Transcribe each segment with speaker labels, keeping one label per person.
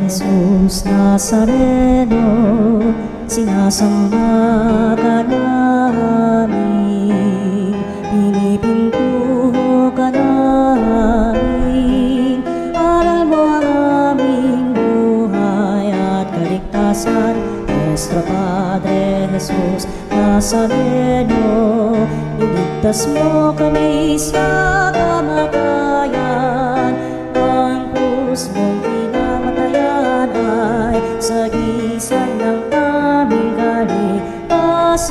Speaker 1: Jesus Nazareno, sinasamba ka namin, pinipintuho ka namin. Aral mo ang aming buhay at kaligtasan, Nuestro Padre Jesus Nazareno, iligtas mo kami sa kamatayan. Ang krus mong pinamatayan ay sagisag ng aming kaligtasan.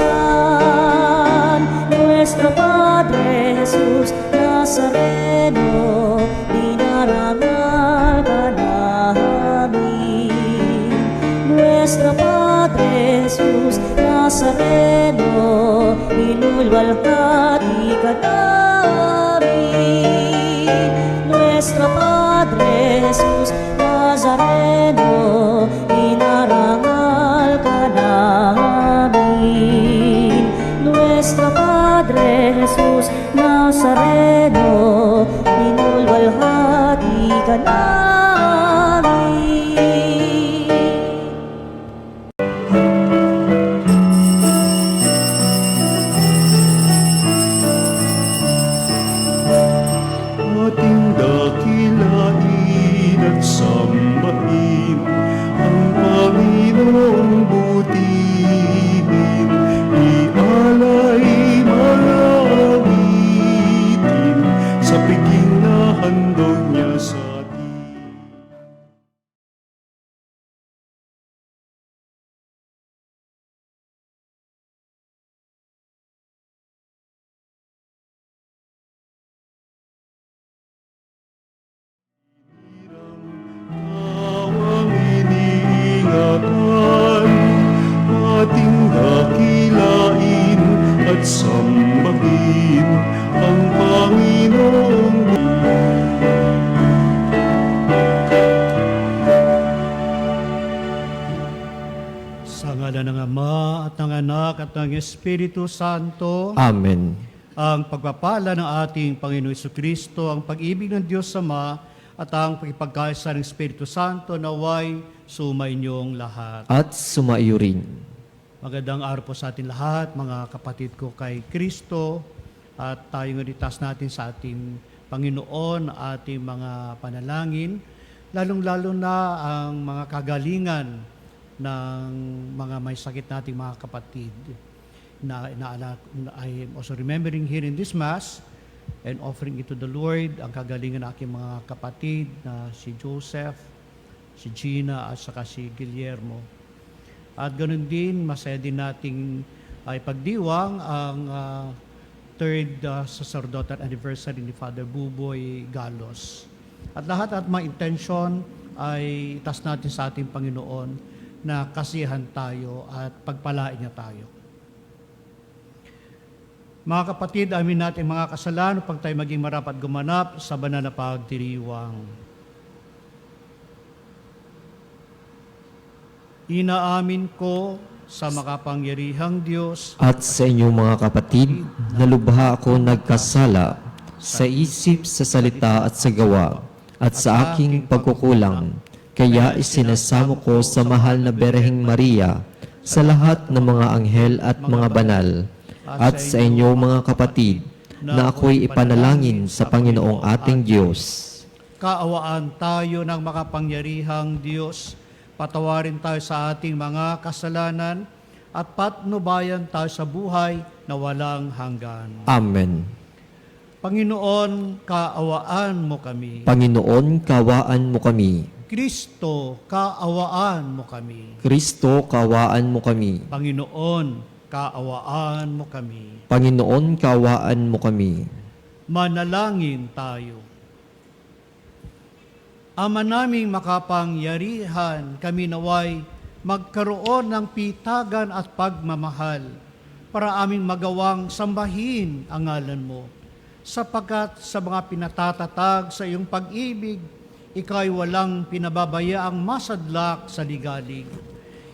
Speaker 1: Nuestro Padre Jesus Nazareno, dinarangal ka namin. Nuestro Padre Jesus Nazareno, inulwalhati ka namin. Nuestro Padre Jesus Nazareno, inarangal ka namin. Nuestro Padre Jesus Nazareno, inulwalhati ka namin.
Speaker 2: Ating dakilain at sambahin ang Panginoong butihin, ialay marawitin sa piging na handog niya sa atin. Awang iniingatan, ating dakilain at sambahin ang Panginoong sa ngalan ng Ama at ng Anak at ng Espiritu Santo.
Speaker 3: Amen.
Speaker 2: Ang pagpapala ng ating Panginoon Jesucristo, ang pag-ibig ng Diyos Ama, at ang pagpagkaisa ng Espiritu Santo naway sumainyong lahat.
Speaker 3: At sumaiyo rin.
Speaker 2: Magandang araw po sa ating lahat, mga kapatid ko kay Kristo, at tayo ngalitas natin sa ating Panginoon, ating mga panalangin, lalong-lalo na ang mga kagalingan ng mga may sakit nating mga kapatid. I am also remembering here in this Mass and offering it to the Lord, ang kagalingan ng aking mga kapatid na si Joseph, si Gina, at saka si Guillermo. At ganoon din, masaya din nating ay pagdiwang ang third sacerdotal anniversary ni Father Buboy Galos. At lahat at mga intention ay itas natin sa ating Panginoon na kasiyahan tayo at pagpalain niya tayo. Mga kapatid, amin natin mga kasalanan upang tayo maging marapat gumanap sa banal na pagdiriwang. Inaamin ko sa makapangyarihang Diyos
Speaker 3: At sa inyong mga kapatid, na lubha ako nagkasala sa isip, sa salita at sa gawa, at sa aking pagkukulang. Kaya isinasamo ko sa mahal na Berheng Maria, sa lahat ng mga anghel at mga banal, at sa inyo mga kapatid, na ako'y ipanalangin sa Panginoong ating Diyos.
Speaker 2: Kaawaan tayo ng makapangyarihang Diyos, patawarin tayo sa ating mga kasalanan, at patnubayan tayo sa buhay na walang hanggan.
Speaker 3: Amen.
Speaker 2: Panginoon, kaawaan mo kami.
Speaker 3: Panginoon, kawaan mo kami.
Speaker 2: Kristo, kaawaan mo kami.
Speaker 3: Kristo, kawaan mo kami.
Speaker 2: Panginoon, kaawaan mo kami.
Speaker 3: Panginoon, kawaan mo kami.
Speaker 2: Manalangin tayo. Ama naming makapangyarihan, kami naway magkaroon ng pitagan at pagmamahal para aming magawang sambahin ang ngalan mo. Sapagkat sa mga pinatatatag sa iyong pag-ibig, ikaw'y walang pinababayaang masadlak sa ligalig.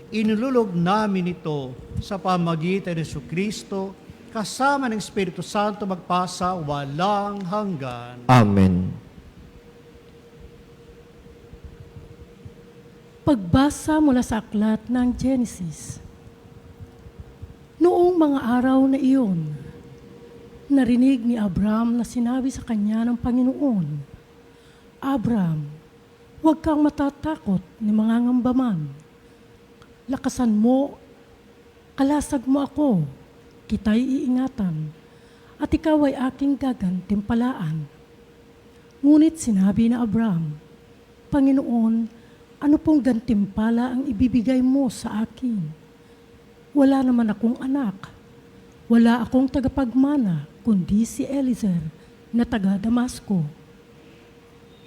Speaker 2: Inululog namin ito sa pamagitan ni Jesucristo, kasama ng Espiritu Santo magpasa walang hanggan.
Speaker 3: Amen.
Speaker 4: Pagbasa mula sa aklat ng Genesis. Noong mga araw na iyon, narinig ni Abram na sinabi sa kanya ng Panginoon, Abram, huwag kang matatakot ni mga ngambaman. Lakasan mo, kalasag mo ako, kita'y iingatan, at ikaw ay aking gagantimpalaan. Ngunit sinabi na Abram, Panginoon, ano pong gantimpala ang ibibigay mo sa akin? Wala naman akong anak. Wala akong tagapagmana, kundi si Eliezer na taga Damasco.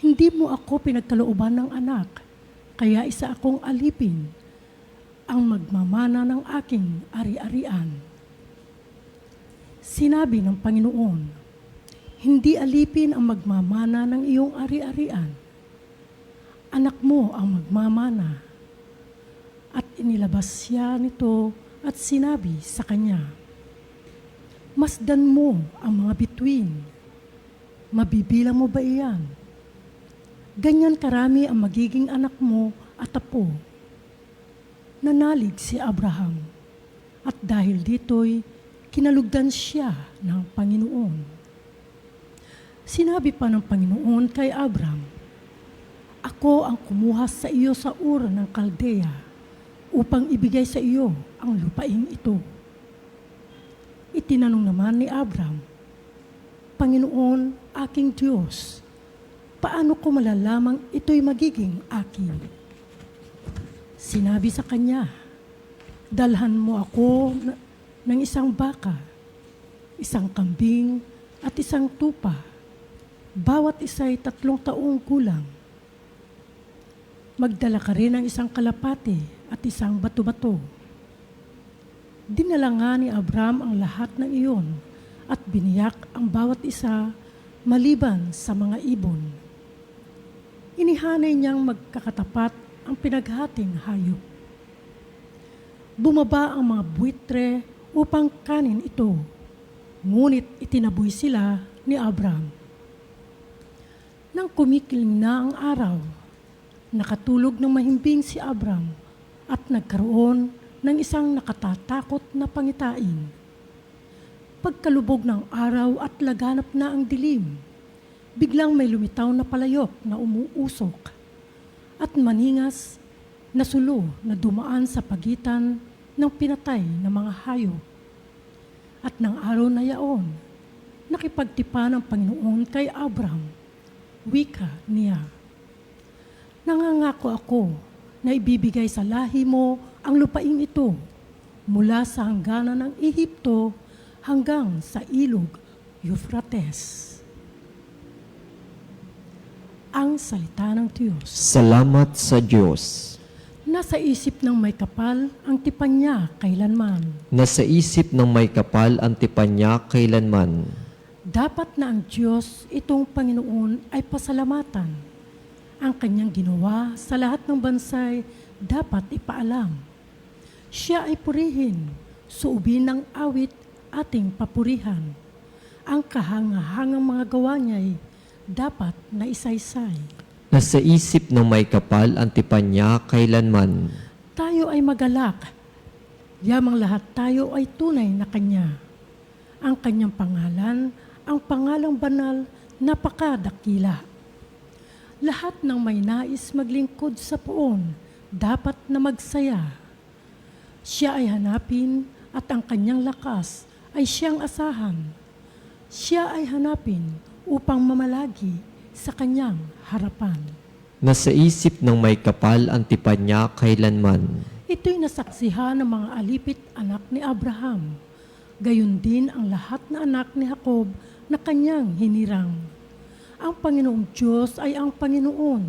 Speaker 4: Hindi mo ako pinagkalooban ng anak, kaya isa akong alipin ang magmamana ng aking ari-arian. Sinabi ng Panginoon, hindi alipin ang magmamana ng iyong ari-arian. Anak mo ang magmamana. At inilabas siya nito at sinabi sa kanya, masdan mo ang mga bituin. Mabibilang mo ba iyan? Ganyan karami ang magiging anak mo at apo. Nanalig si Abraham at dahil dito'y kinalugdan siya ng Panginoon. Sinabi pa ng Panginoon kay Abram, ako ang kumuha sa iyo sa Ur ng Kaldea upang ibigay sa iyo ang lupain ito. Itinanong naman ni Abram, Panginoon, aking Diyos, paano ko malalamang ito'y magiging akin? Sinabi sa kanya, dalhan mo ako ng isang baka, isang kambing at isang tupa, bawat isa'y 3 taong gulang. Magdala ka rin ng isang kalapate at isang bato-bato. Dinala nga ni Abram ang lahat ng iyon at biniyak ang bawat isa maliban sa mga ibon. Inihanay niyang magkakatapat ang pinaghating hayop. Bumaba ang mga buitre upang kanin ito, ngunit itinaboy sila ni Abram. Nang kumikiling na ang araw, nakatulog ng mahimbing si Abram at nagkaroon ng isang nakatatakot na pangitain. Pagkalubog ng araw at laganap na ang dilim, biglang may lumitaw na palayok na umuusok at maningas na sulo na dumaan sa pagitan ng pinatay na mga hayop. At ng araw na yaon, nakipagtipa ng Panginoon kay Abram, wika niya, nangangako ako na ibibigay sa lahi mo ang lupain ito mula sa hangganan ng Ehipto hanggang sa ilog Euphrates. Ang salita ng Diyos.
Speaker 3: Salamat sa Diyos.
Speaker 4: Nasa isip ng may kapal ang tipan niya kailanman.
Speaker 3: Nasa isip ng may kapal ang tipan niya kailanman.
Speaker 4: Dapat na ang Diyos, itong Panginoon, ay pasalamatan. Ang kanyang ginawa sa lahat ng bansay dapat ipaalam. Siya ay purihin, suubin ng awit ating papurihan. Ang kahangahangang mga gawa niya'y dapat na isaysay.
Speaker 3: Nasa isip ng may kapal ang tipan niya kailanman.
Speaker 4: Tayo ay magalak. Yamang lahat tayo ay tunay na kanya. Ang kanyang pangalan, ang pangalang banal, napakadakila. Lahat ng may nais maglingkod sa poon, dapat na magsaya. Siya ay hanapin at ang kanyang lakas ay siyang asahan. Siya ay hanapin upang mamalagi sa kanyang harapan.
Speaker 3: Nasa isip ng may kapal ang tipan niya kailanman.
Speaker 4: Ito'y nasaksihan ng mga alipit anak ni Abraham. Gayon din ang lahat na anak ni Jacob na kanyang hinirang. Ang Panginoong Diyos ay ang Panginoon.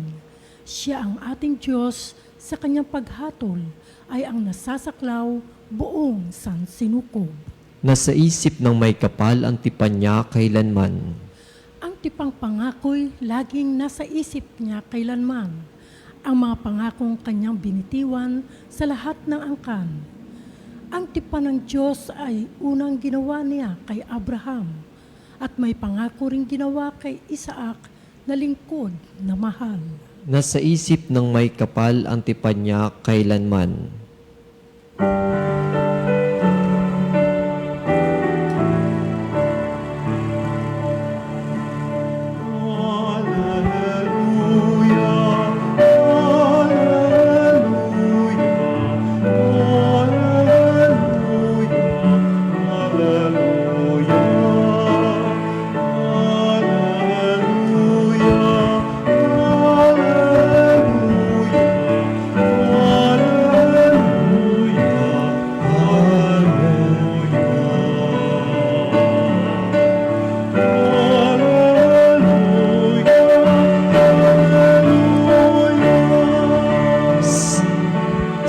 Speaker 4: Siya ang ating Diyos, sa kanyang paghatol ay ang nasasaklaw buong sansinukob.
Speaker 3: Nasa isip ng may kapal ang tipan niya kailanman.
Speaker 4: Ang tipang pangako'y laging nasa isip niya kailanman. Ang mga pangakong kanyang binitiwan sa lahat ng angkan. Ang tipan ng Diyos ay unang ginawa niya kay Abraham at may pangako ring ginawa kay Isaac na lingkod na mahal.
Speaker 3: na sa isip ng may kapal ang tipan niya kailanman.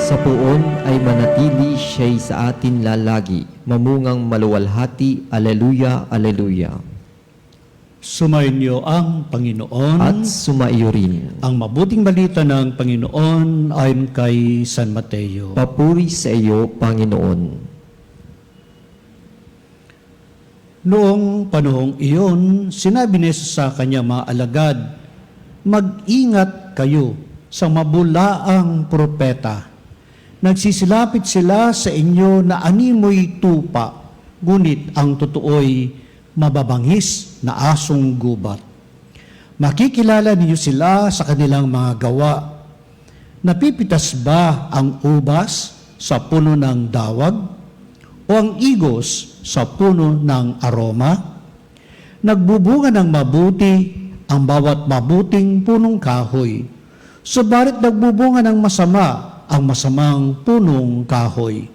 Speaker 3: Sa puon ay manatili siya'y sa atin lalagi, mamungang maluwalhati, Aleluya, Aleluya.
Speaker 2: Sumainyo ang Panginoon.
Speaker 3: At sumaiyo rin.
Speaker 2: Ang mabuting balita ng Panginoon ayon kay San Mateo.
Speaker 3: Papuri sa iyo, Panginoon.
Speaker 2: Noong panahong iyon, sinabi ni Jesus sa kanyang mga alagad, mag-ingat kayo sa mabulaang propeta. Nagsisilapit sila sa inyo na animoy tupa, ngunit ang totoo'y mababangis na asong gubat. Makikilala ninyo sila sa kanilang mga gawa. Napipitas ba ang ubas sa puno ng dawag o ang igos sa puno ng aroma? Nagbubunga ng mabuti ang bawat mabuting punong kahoy, subalit nagbubunga ng masama ang masamang punong kahoy.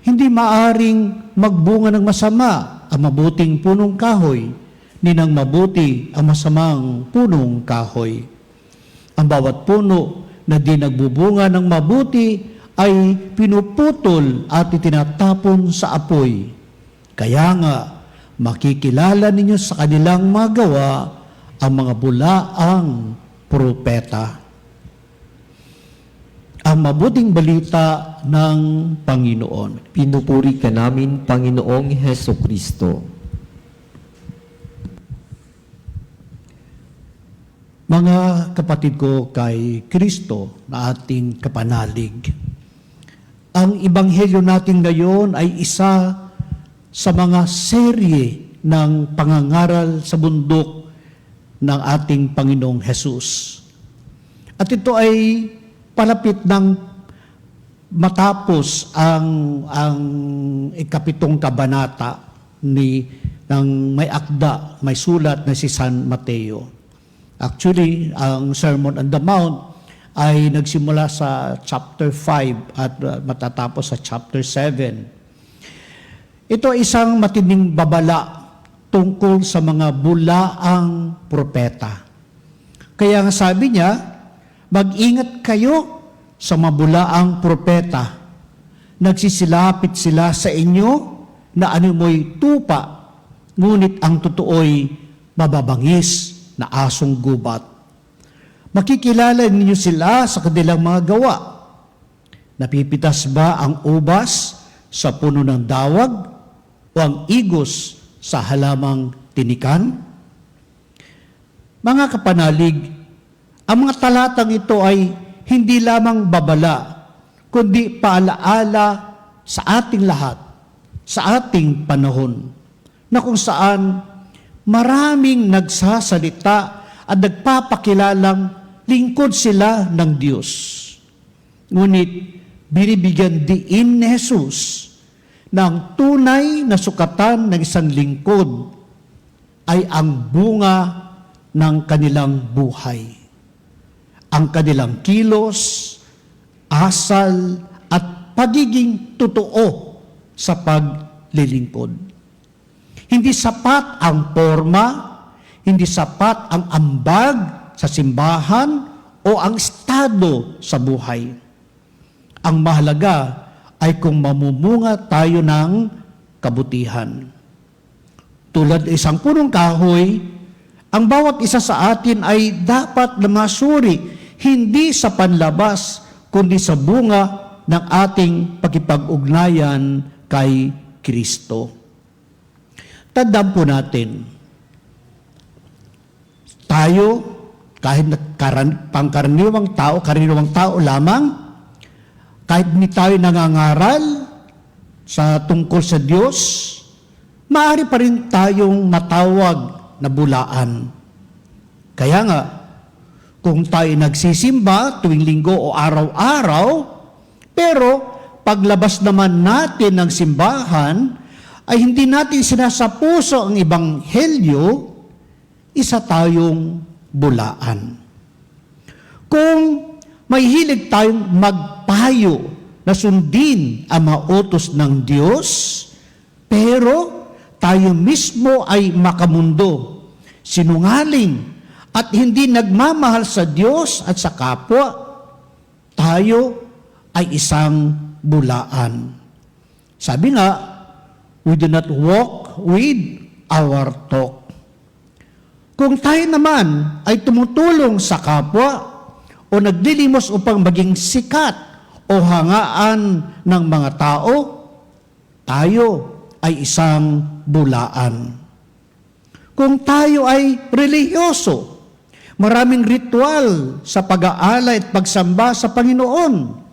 Speaker 2: Hindi maaring magbunga ng masama ang mabuting punong kahoy, ni ng mabuti ang masamang punong kahoy. Ang bawat puno na di nagbubunga ng mabuti ay pinuputol at itinatapon sa apoy. Kaya nga, makikilala ninyo sa kanilang mga gawa ang mga bulaang propeta. Ang mabuting balita ng Panginoon.
Speaker 3: Pinupuri ka namin, Panginoong Heso Kristo.
Speaker 2: Mga kapatid ko kay Kristo na ating kapanalig, ang ebanghelyo natin ngayon ay isa sa mga serye ng pangangaral sa bundok ng ating Panginoong Hesus. At ito ay palapit ng matapos ang ikapitong kabanata ng may akda, may sulat na si San Mateo. Actually, ang Sermon on the Mount ay nagsimula sa chapter 5 at matatapos sa chapter 7. Ito ay isang matinding babala tungkol sa mga bulaang propeta. Kaya nga sabi niya, mag-ingat kayo sa mabulaang propeta. Nagsisilapit sila sa inyo na animoy tupa, ngunit ang totoo'y mababangis na asong gubat. Makikilala ninyo sila sa kanilang mga gawa. Napipitas ba ang ubas sa puno ng dawag o ang igos sa halamang tinikan? Mga kapanalig, ang mga talatang ito ay hindi lamang babala, kundi paalaala sa ating lahat, sa ating panahon, na kung saan maraming nagsasalita at nagpapakilalang lingkod sila ng Diyos. Ngunit binibigyan diin ni Jesus ng tunay na sukatan ng isang lingkod ay ang bunga ng kanilang buhay. Ang kanilang kilos, asal, at pagiging totoo sa paglilingkod. Hindi sapat ang forma, hindi sapat ang ambag sa simbahan o ang estado sa buhay. Ang mahalaga ay kung mamumunga tayo ng kabutihan. Tulad ng isang punong kahoy, ang bawat isa sa atin ay dapat na masuri hindi sa panlabas, kundi sa bunga ng ating pakipag-ugnayan kay Kristo. Tandaan po natin, tayo, kahit pangkaraniwang tao lamang, kahit hindi tayo nangangaral sa tungkol sa Diyos, maaari pa rin tayong matawag na bulaan. Kaya nga, kung tayo nagsisimba tuwing linggo o araw-araw, pero paglabas naman natin ng simbahan, ay hindi natin sinasapuso ang ebanghelyo, isa tayong bulaan. Kung may hilig tayong magpayo na sundin ang mga utos ng Diyos, pero tayo mismo ay makamundo, sinungaling, at hindi nagmamahal sa Diyos at sa kapwa, tayo ay isang bulaan. Sabi nga, we do not walk with our talk. Kung tayo naman ay tumutulong sa kapwa o naglilimos upang maging sikat o hangaan ng mga tao, tayo ay isang bulaan. Kung tayo ay relihiyoso, maraming ritual sa pag-aalay at pagsamba sa Panginoon,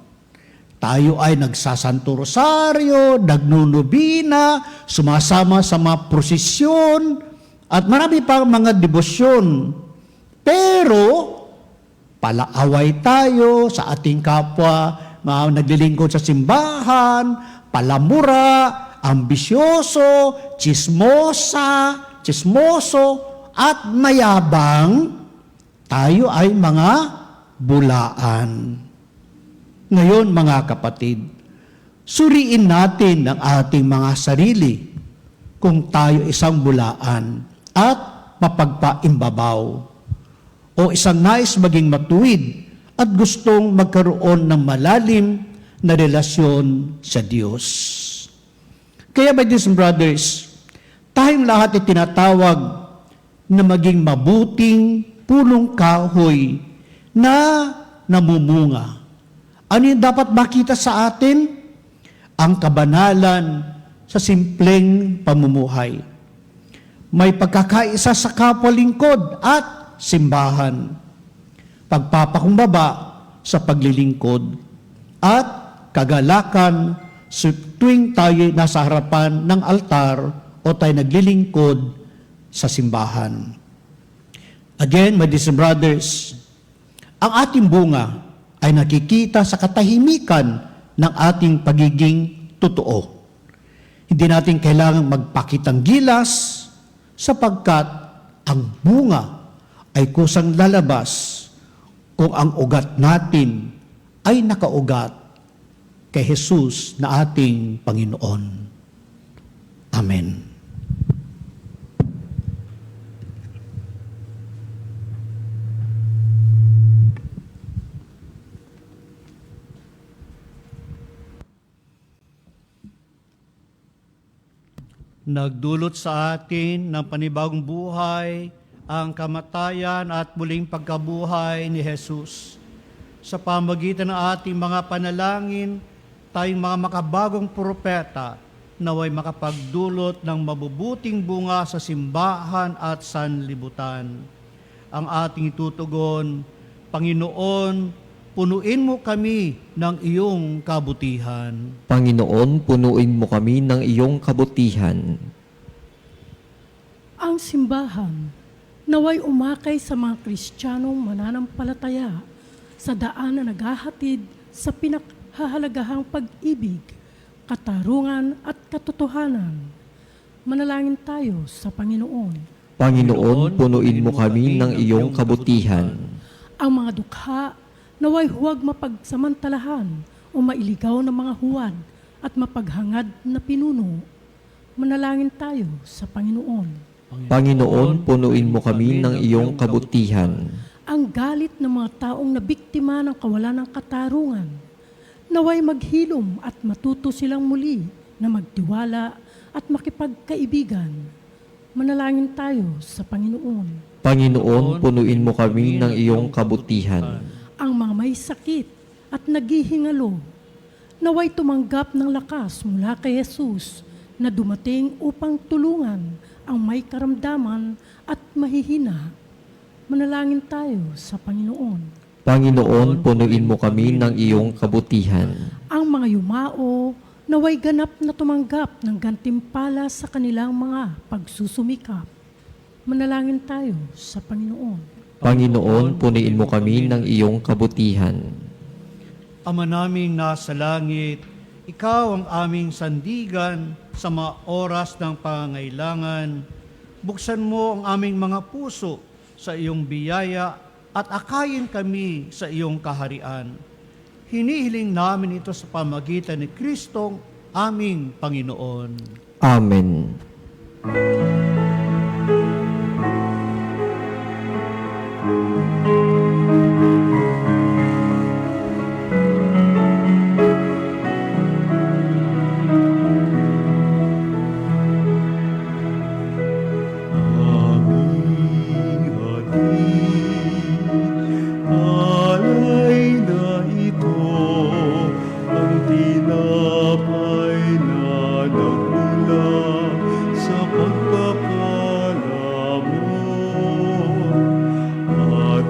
Speaker 2: tayo ay nagsasanto rosaryo, nagnunubina, sumasama sa mga prosesyon, at marami pang mga debosyon. Pero, palaaway tayo sa ating kapwa, mga naglilingkod sa simbahan, palamura, ambisyoso, chismoso, at mayabang, tayo ay mga bulaan. Ngayon, mga kapatid, suriin natin ang ating mga sarili kung tayo isang bulaan at mapagpaimbabaw o isang nais maging matuwid at gustong magkaroon ng malalim na relasyon sa Diyos. Kaya, my dear brothers, tayong lahat ay tinatawag na maging mabuting punong kahoy na namumunga. Ano yung dapat makita sa atin? Ang kabanalan sa simpleng pamumuhay. May pagkakaisa sa kapwa-lingkod at simbahan. Pagpapakumbaba sa paglilingkod at kagalakan tuwing tayo nasa harapan ng altar o tayo naglilingkod sa simbahan. Again, my dear brothers, ang ating bunga ay nakikita sa katahimikan ng ating pagiging totoo. Hindi natin kailangang magpakitang gilas sapagkat ang bunga ay kusang lalabas kung ang ugat natin ay nakaugat kay Jesus na ating Panginoon. Amen. Nagdulot sa atin ng panibagong buhay ang kamatayan at muling pagkabuhay ni Jesus. Sa pamagitan ng ating mga panalangin, tayong mga makabagong propeta naway makapagdulot ng mabubuting bunga sa simbahan at sanlibutan. Ang ating itutugon, Panginoon, punuin mo kami ng iyong kabutihan.
Speaker 3: Panginoon, punuin mo kami ng iyong kabutihan.
Speaker 4: Ang simbahan naway umakay sa mga Kristiyanong mananampalataya sa daan na naghahatid sa pinakahalagahang pag-ibig, katarungan at katotohanan. Manalangin tayo sa Panginoon.
Speaker 3: Panginoon, punuin mo kami ng iyong kabutihan.
Speaker 4: Ang mga dukha naway huwag mapagsamantalahan o mailigaw ng mga huwad at mapaghangad na pinuno. Manalangin tayo sa Panginoon.
Speaker 3: Panginoon, punuin mo kami ng iyong kabutihan.
Speaker 4: Ang galit ng mga taong nabiktima ng kawalan ng katarungan, naway maghilom at matuto silang muli na magtiwala at makipagkaibigan. Manalangin tayo sa Panginoon.
Speaker 3: Panginoon, punuin mo kami ng iyong kabutihan.
Speaker 4: Ang mga may sakit at naghihingalo, naway tumanggap ng lakas mula kay Jesus na dumating upang tulungan ang may karamdaman at mahihina. Manalangin tayo sa Panginoon.
Speaker 3: Panginoon, punuin mo kami ng iyong kabutihan.
Speaker 4: Ang mga yumao, naway ganap na tumanggap ng gantimpala sa kanilang mga pagsusumikap. Manalangin tayo sa Panginoon.
Speaker 3: Panginoon, punuin mo kami ng iyong kabutihan.
Speaker 2: Ama naming nasa langit, Ikaw ang aming sandigan sa mga oras ng pangangailangan. Buksan mo ang aming mga puso sa iyong biyaya at akayin kami sa iyong kaharian. Hinihiling namin ito sa pamagitan ni Kristong aming Panginoon.
Speaker 3: Amen.
Speaker 5: Alay na ito, ang tinapay na nagmula sa pagkakalamon at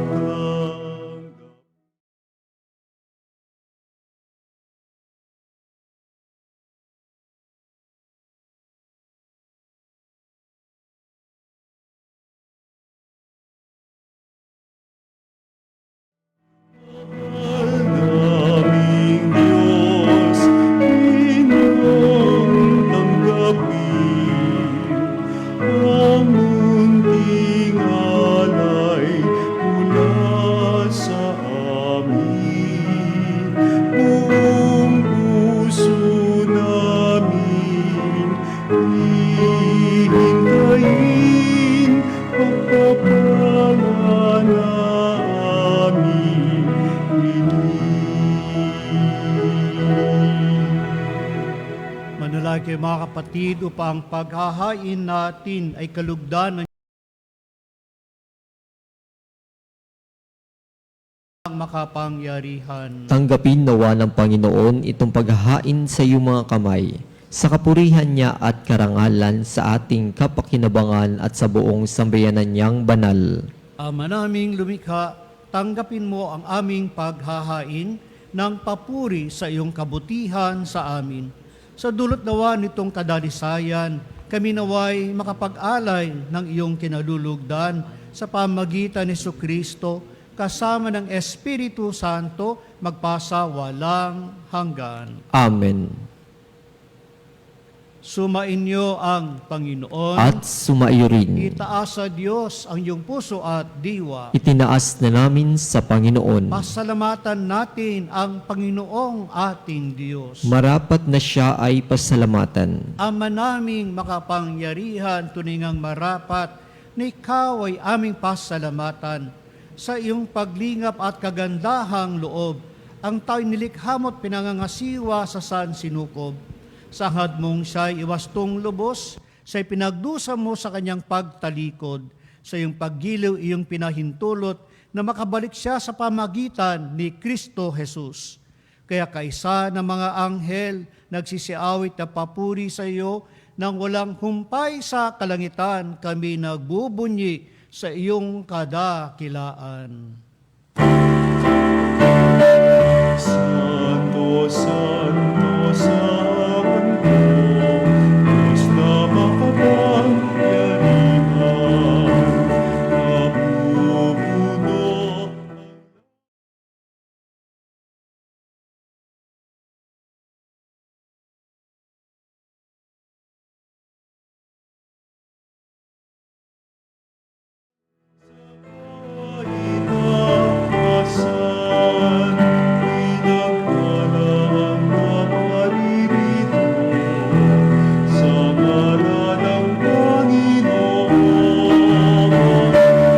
Speaker 5: naming Diyos, inyong tanggapin ang munting alay mula sa amin. Buong puso namin hihintayin pagpapala na aming
Speaker 2: Manalangin kayo mga kapatid upang paghahain natin ay kalugdan ng makapangyarihan.
Speaker 3: Tanggapin nawa ng Panginoon itong paghahain sa iyong mga kamay, sa kapurihan niya at karangalan sa ating kapakinabangan at sa buong sambayanan niyang banal.
Speaker 2: Ama naming lumikha, tanggapin mo ang aming paghahain ng papuri sa iyong kabutihan sa amin. Sa dulot nawa nitong kadalisayan, kami naway makapag-alay ng iyong kinalulugdan sa pamagitan ni Jesucristo, kasama ng Espiritu Santo, magpasa walang hanggan.
Speaker 3: Amen.
Speaker 2: Sumainyo ang Panginoon.
Speaker 3: At sumaiyo rin.
Speaker 2: Itaas sa Diyos ang iyong puso at diwa.
Speaker 3: Itinaas na namin sa Panginoon.
Speaker 2: Pasalamatan natin ang Panginoong ating Diyos.
Speaker 3: Marapat na siya ay pasalamatan.
Speaker 2: Ama naming makapangyarihan, tuningang marapat, na ikaw ay aming pasalamatan. Sa iyong paglingap at kagandahang loob, ang tao'y nilikha mo't pinangangasiwa sa sansinukob. Sa hangad mong siya'y iwastong lubos, siya'y pinagdusa mo sa kanyang pagtalikod. Sa iyong paggiliw, iyong pinahintulot na makabalik siya sa pamagitan ni Kristo Jesus. Kaya kaisa ng mga anghel, nagsisiawit na papuri sa iyo, nang walang humpay sa kalangitan, kami nagbubunyi sa iyong kadakilaan.
Speaker 5: Santo, Santo, Santo, Diyos na makapangyarihan, napupuno. Inakasan, pinagkalang naparirito, sa ngalan ng Panginoon.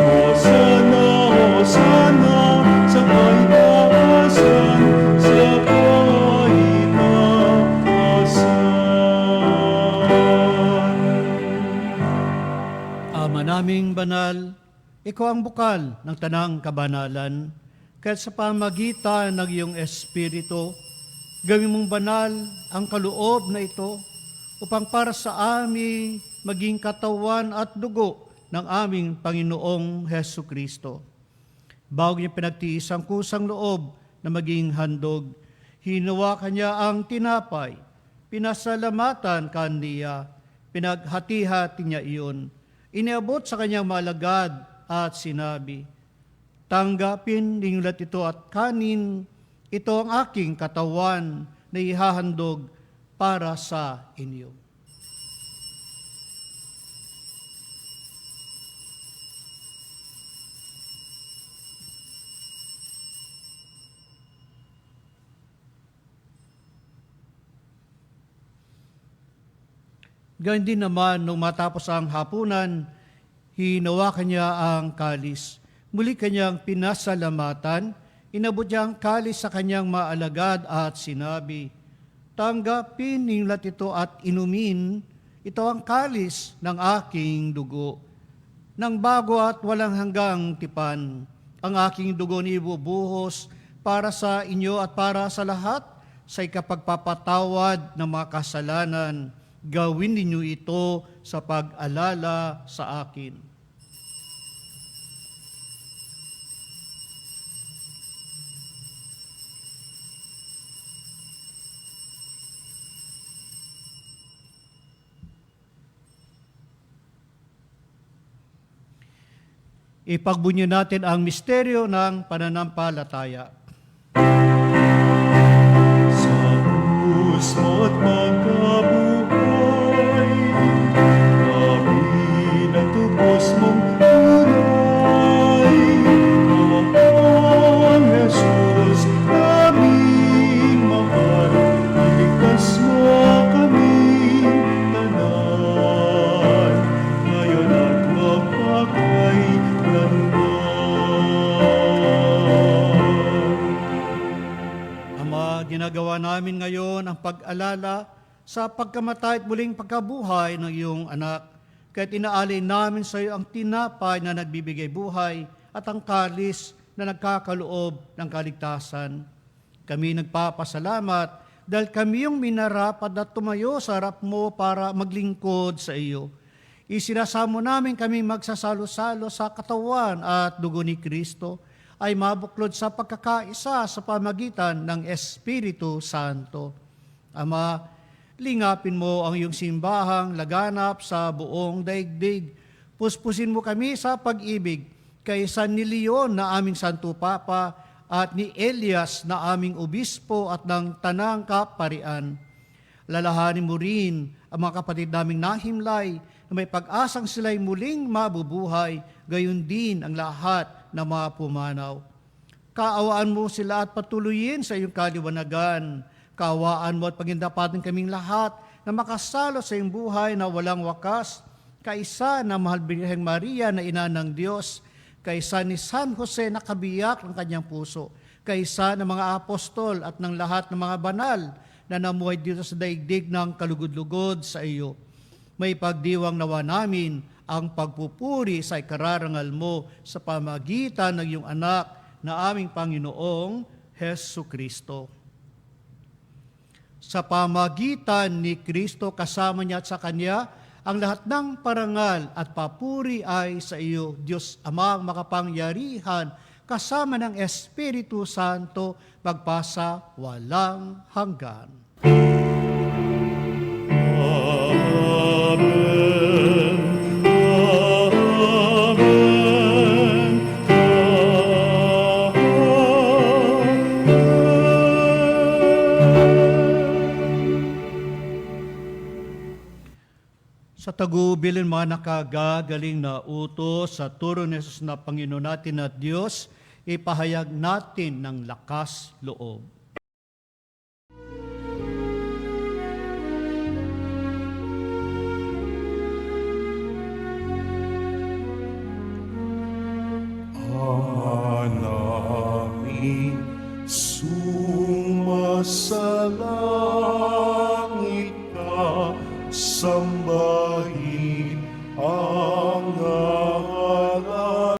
Speaker 5: Hosana, Hosana, sa kaitaasan, sa kaitaasan.
Speaker 2: Ama naming banal, ikaw ang bukal ng tanang kabanalan, kaya sa pamagitan ng iyong Espiritu, gawin mong banal ang kaloob na ito upang para sa amin maging katawan at dugo ng aming Panginoong Hesu Kristo. Bago niya pinagtiis ang kusang loob na maging handog, hinawakan niya ang tinapay, pinasalamatan kaniya, pinaghati-hati niya iyon, iniabot sa kanyang malagad at sinabi, "Tanggapin ninyulat ito at kanin, ito ang aking katawan na ihahandog para sa inyo." Ganyan din naman, nung matapos ang hapunan, hinawakan niya ang kalis. Muli kanyang pinasalamatan, inabot niya ang kalis sa kanyang maalagad at sinabi, "Tanggapin ninyulat ito at inumin, ito ang kalis ng aking dugo. Nang bago at walang hanggang tipan, ang aking dugo ni ibubuhos para sa inyo at para sa lahat sa ikapagpapatawad ng mga kasalanan. Gawin ninyo ito sa pag-alala sa akin." Ipagbunyo natin ang misteryo ng pananampalataya.
Speaker 5: Sa pusmo't magkabuhay, kami natubos mong tunay. Ang Jesus, aming mahal, iligtas mo kaming tanan, ngayon at magpakailanman.
Speaker 2: Ama, ginagawa namin ngayon ang pag-alala sa pagkamatay at muling pagkabuhay ng iyong anak. Kaya't inaalay namin sa iyo ang tinapay na nagbibigay buhay at ang kalis na nagkakaloob ng kaligtasan. Kami nagpapasalamat dahil kami yung minarapat at tumayo sa harap mo para maglingkod sa iyo. Isinasamo namin kami magsasalo-salo sa katawan at dugo ni Kristo ay mabuklod sa pagkakaisa sa pamagitan ng Espiritu Santo. Ama, lingapin mo ang iyong simbahang laganap sa buong daigdig. Puspusin mo kami sa pag-ibig kay San Leon na aming Santo Papa at ni Elias na aming obispo at ng Tanang Kaparian. Lalahanin mo rin ang mga kapatid naming nahimlay na may pag-asang sila'y muling mabubuhay, gayon din ang lahat na mga pumanaw. Kaawaan mo sila at patuloyin sa iyong kaliwanagan. Kaawaan mo at pagindapatin kaming lahat na makasalo sa iyong buhay na walang wakas, kaisa na Mahal Birheng Maria na ina ng Diyos, kaisa ni San Jose na kabiyak ng kanyang puso, kaisa ng mga apostol at ng lahat ng mga banal na namuhay dito sa daigdig ng kalugod-lugod sa iyo. May pagdiwang nawa namin ang pagpupuri sa ikararangal mo sa pamagitan ng iyong anak na aming Panginoong Hesu Kristo. Sa pamagitan ni Kristo, kasama niya at sa Kanya, ang lahat ng parangal at papuri ay sa iyo, Diyos Amang makapangyarihan, kasama ng Espiritu Santo, magpasa walang hanggan.
Speaker 5: Amen. Amen.
Speaker 2: Sa tagubilin mga nakagagaling na utos sa turo ni Jesus na Panginoon natin at Diyos, ipahayag natin ng lakas loob.
Speaker 5: Namin sumasalangit ka, sambahin ang ngalan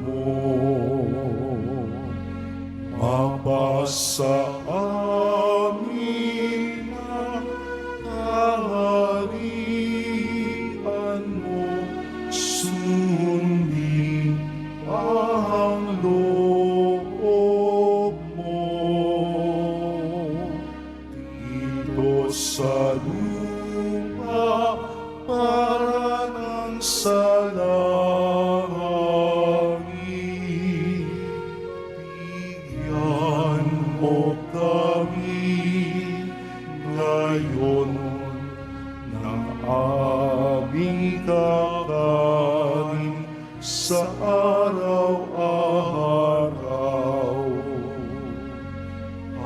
Speaker 5: mo. Mapasa amin ang kaharian mo, sa lupa para ng sa langit. Bigyan mo kami ngayon ng aming kakanin sa araw-araw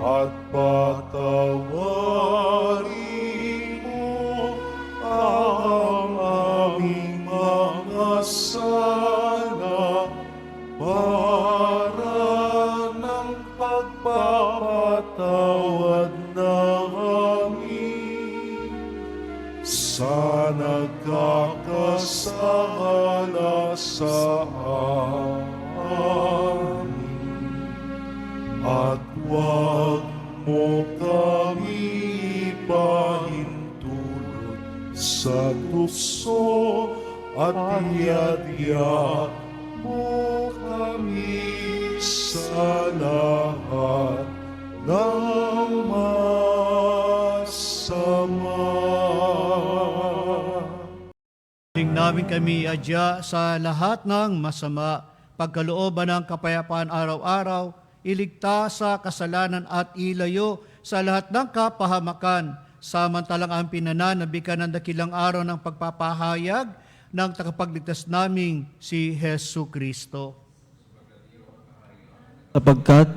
Speaker 5: at patawarin mo ang aming mga sala para ng pagpapatawad namin sa nagkakasala sa amin. At huwag mo kami ipahintulot sa tukso at iadya mo kami sa lahat ng masama.
Speaker 2: Hiling namin kami adya sa lahat ng masama, pagkalooban ng kapayapaan araw-araw, iligtas sa kasalanan at ilayo sa lahat ng kapahamakan, samantalang ang pinananabikan ng dakilang araw ng pagpapahayag ng tagapagligtas naming si Hesu Kristo. Sapagkat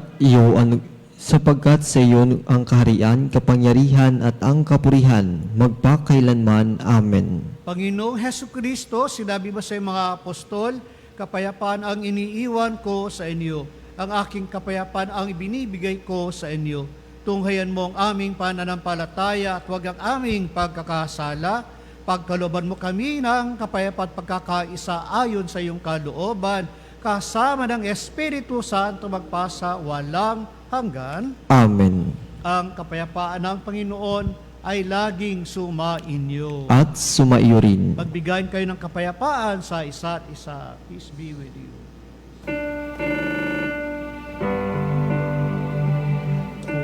Speaker 2: sa iyo ang kaharian, kapangyarihan at ang kapurihan, magpakailanman. Amen. Panginoong Hesu Kristo, sinabi mo sa mga apostol, kapayapaan ang iniiwan ko sa inyo. Ang aking kapayapaan ang ibinibigay ko sa inyo. Tunghayan mo ang aming pananampalataya at huwag ang aming pagkakasala. Pagkalooban mo kami ng kapayapaan at pagkakaisa ayon sa iyong kalooban, kasama ng Espiritu Santo magpasa walang hanggan.
Speaker 3: Amen.
Speaker 2: Ang kapayapaan ng Panginoon ay laging sumainyo.
Speaker 3: At sumaiyo rin.
Speaker 2: Magbigayin kayo ng kapayapaan sa isa't isa. Peace be with you.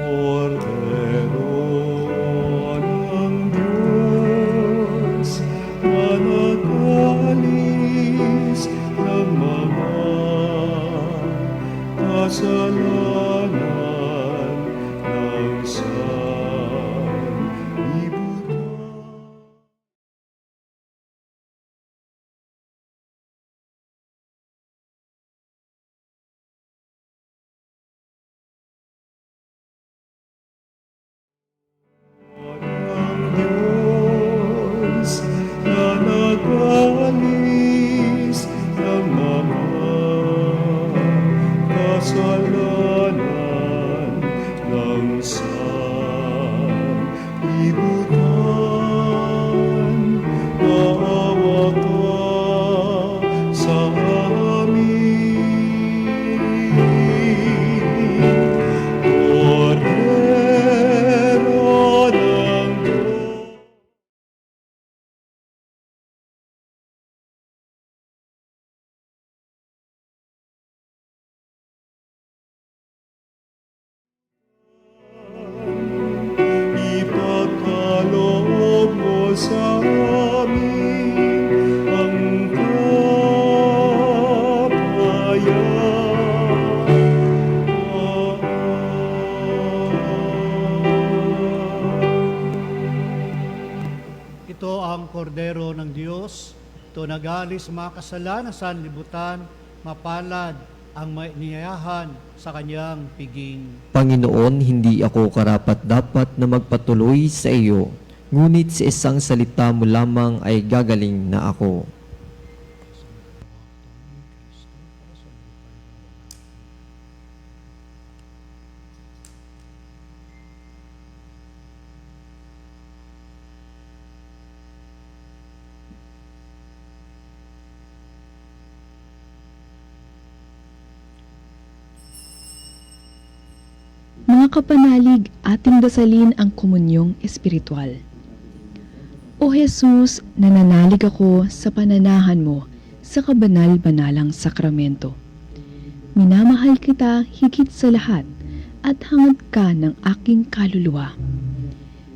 Speaker 5: Cordero ng Diyos, na nagalis ng mga kasalanan ng sanlibutan. Diyos na nagalis ng mga kasalanan ng sanlibutan, maawa ka sa amin. Cordero ng Diyos. Ipagkaloob mo sa amin ang kapayapaan.
Speaker 2: Ito ang kordero ng Diyos. Ito nagalis sa mga kasalanan sa sanlibutan, mapalad ang niyayahan sa kanyang piging.
Speaker 3: Panginoon, hindi ako karapat-dapat na magpatuloy sa iyo, ngunit sa isang salita mo lamang ay gagaling na ako.
Speaker 6: Mga kapanalig, ating dasalin ang komunyong espiritual. O Jesus, nananalig ako sa pananahan mo sa kabanal-banalang sakramento. Minamahal kita higit sa lahat at hangad ka ng aking kaluluwa.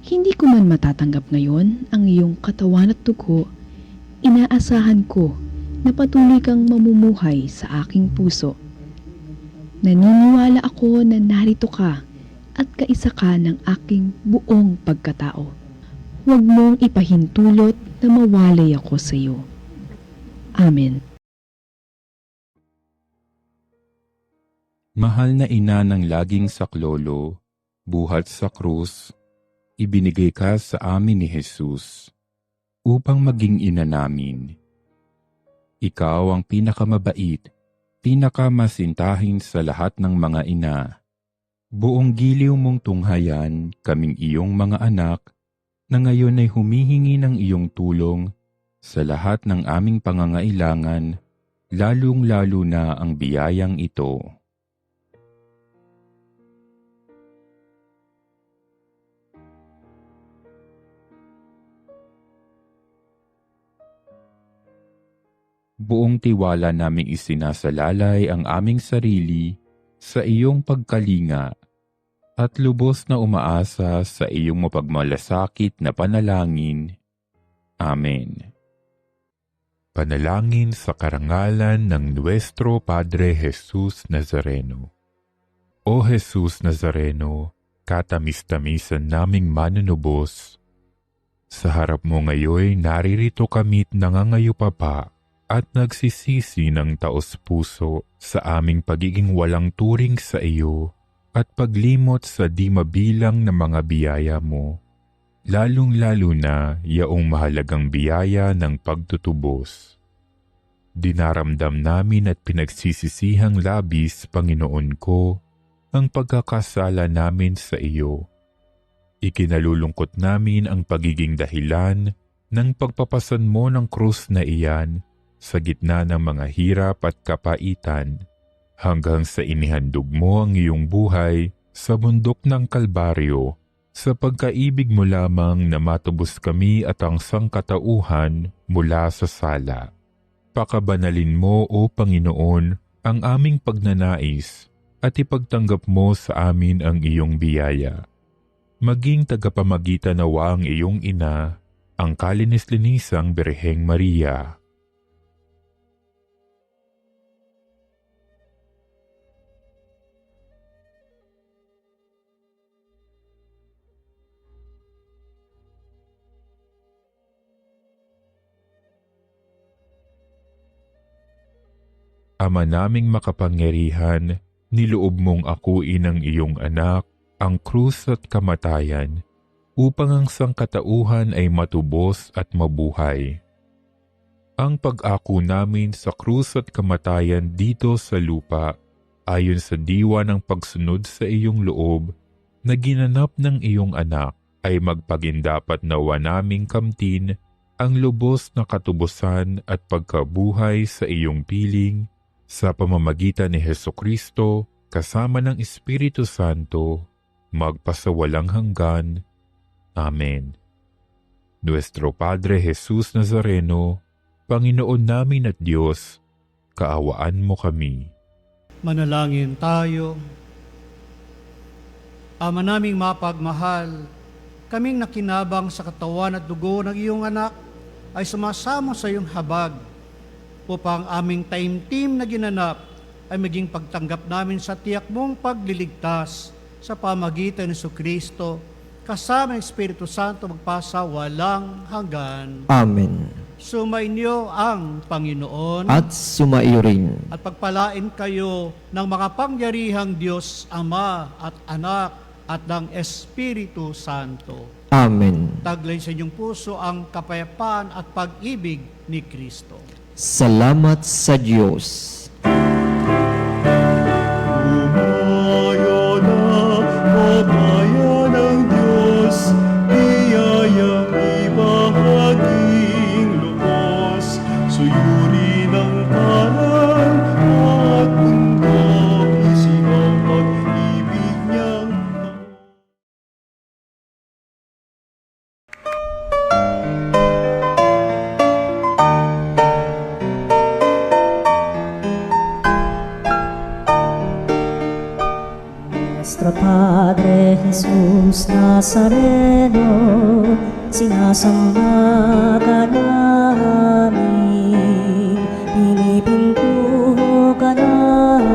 Speaker 6: Hindi ko man matatanggap ngayon ang iyong katawan at dugo, inaasahan ko na patuloy kang mamumuhay sa aking puso. Naniniwala ako na narito ka at kaisa ka ng aking buong pagkatao. Huwag mong ipahintulot na mawalay ako sa iyo. Amen.
Speaker 7: Mahal na ina ng laging saklolo, buhat sa krus, ibinigay ka sa amin ni Jesus upang maging ina namin. Ikaw ang pinakamabait, pinakamasintahin sa lahat ng mga ina. Buong giliw mong tunghayan kaming iyong mga anak na ngayon ay humihingi ng iyong tulong sa lahat ng aming pangangailangan, lalong-lalo na ang biyayang ito. Buong tiwala naming isinasalalay ang aming sarili sa iyong pagkalinga at lubos na umaasa sa iyong mapagmalasakit na panalangin. Amen. Panalangin sa karangalan ng Nuestro Padre Jesus Nazareno. O Jesus Nazareno, katamis-tamisan naming manunubos, sa harap mo ngayon naririto kami't nangangayupapa at nagsisisi ng taos-puso sa aming pagiging walang turing sa iyo at paglimot sa di mabilang na mga biyaya mo, lalong-lalo na yaong mahalagang biyaya ng pagtutubos. Dinaramdam namin at pinagsisisihang labis, Panginoon ko, ang pagkakasala namin sa iyo. Ikinalulungkot namin ang pagiging dahilan ng pagpapasan mo ng krus na iyan sa gitna ng mga hirap at kapaitan, hanggang sa inihandog mo ang iyong buhay sa bundok ng Kalbaryo, sa pagkaibig mo lamang na matubos kami at ang sangkatauhan mula sa sala. Pakabanalin mo, O Panginoon, ang aming pagnanais at ipagtanggap mo sa amin ang iyong biyaya. Maging tagapamagitan nawa ang iyong ina, ang kalinis-linisang Birheng Maria. Ama naming makapangyarihan, niloob mong akuin ang iyong anak, ang krus at kamatayan, upang ang sangkatauhan ay matubos at mabuhay. Ang pag-ako namin sa krus at kamatayan dito sa lupa, ayon sa diwa ng pagsunod sa iyong loob, na ginanap ng iyong anak, ay magpagindapat nawa naming kamtin ang lubos na katubusan at pagkabuhay sa iyong piling, sa pamamagitan ni Hesukristo, kasama ng Espiritu Santo, magpasawalang hanggan. Amen. Nuestro Padre Jesus Nazareno, Panginoon namin at Diyos, kaawaan mo kami.
Speaker 2: Manalangin tayo. Ama naming mapagmahal, kaming nakinabang sa katawan at dugo ng iyong anak ay sumasamo sa iyong habag upang aming taimtim na ginanap ay maging pagtanggap namin sa tiyak mong pagliligtas sa pamagitan ni Jesucristo, kasama ng Espiritu Santo magpasa walang hanggan.
Speaker 3: Amen.
Speaker 2: Sumainyo ang Panginoon
Speaker 3: At sumaiyo rin.
Speaker 2: at pagpalain kayo ng makapangyarihang Diyos Ama at Anak at ng Espiritu Santo.
Speaker 3: Amen.
Speaker 2: Taglay sa inyong puso ang kapayapaan at pag-ibig ni Kristo.
Speaker 3: Salamat sa Diyos.
Speaker 5: Umayo na, o bayan ng Diyos, biyayang ibahaging lubos, suyuri ng parang at mundo, isip ang pag-ibig niyang
Speaker 1: Nazareno, sinasamba ka namin, pinipintuho ka namin,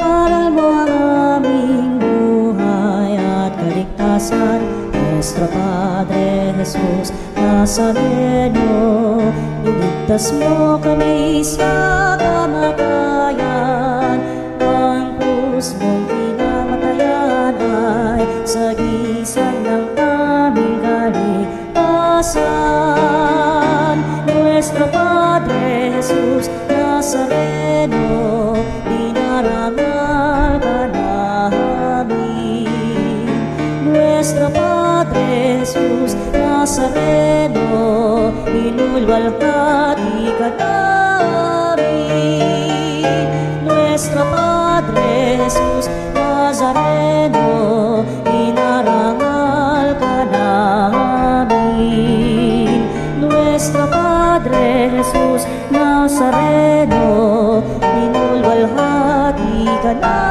Speaker 1: aral mo ang aming buhay at kaligtasan. Nuestro Padre Jesus Nazareno, iligtas mo kami sa kamatayan, ang krus mong pinamatayan ay sagisag ng aming kaligtasan. Nuestro Padre Jesus Nazareno, dinarangal ka namin. Nuestro Padre Jesus Nazareno, inulwalhati ka namin. Nuestro Padre Jesus Nazareno, inarangal ka namin. Nuestro Padre Jesus Nazareno, inulwalhati ka namin.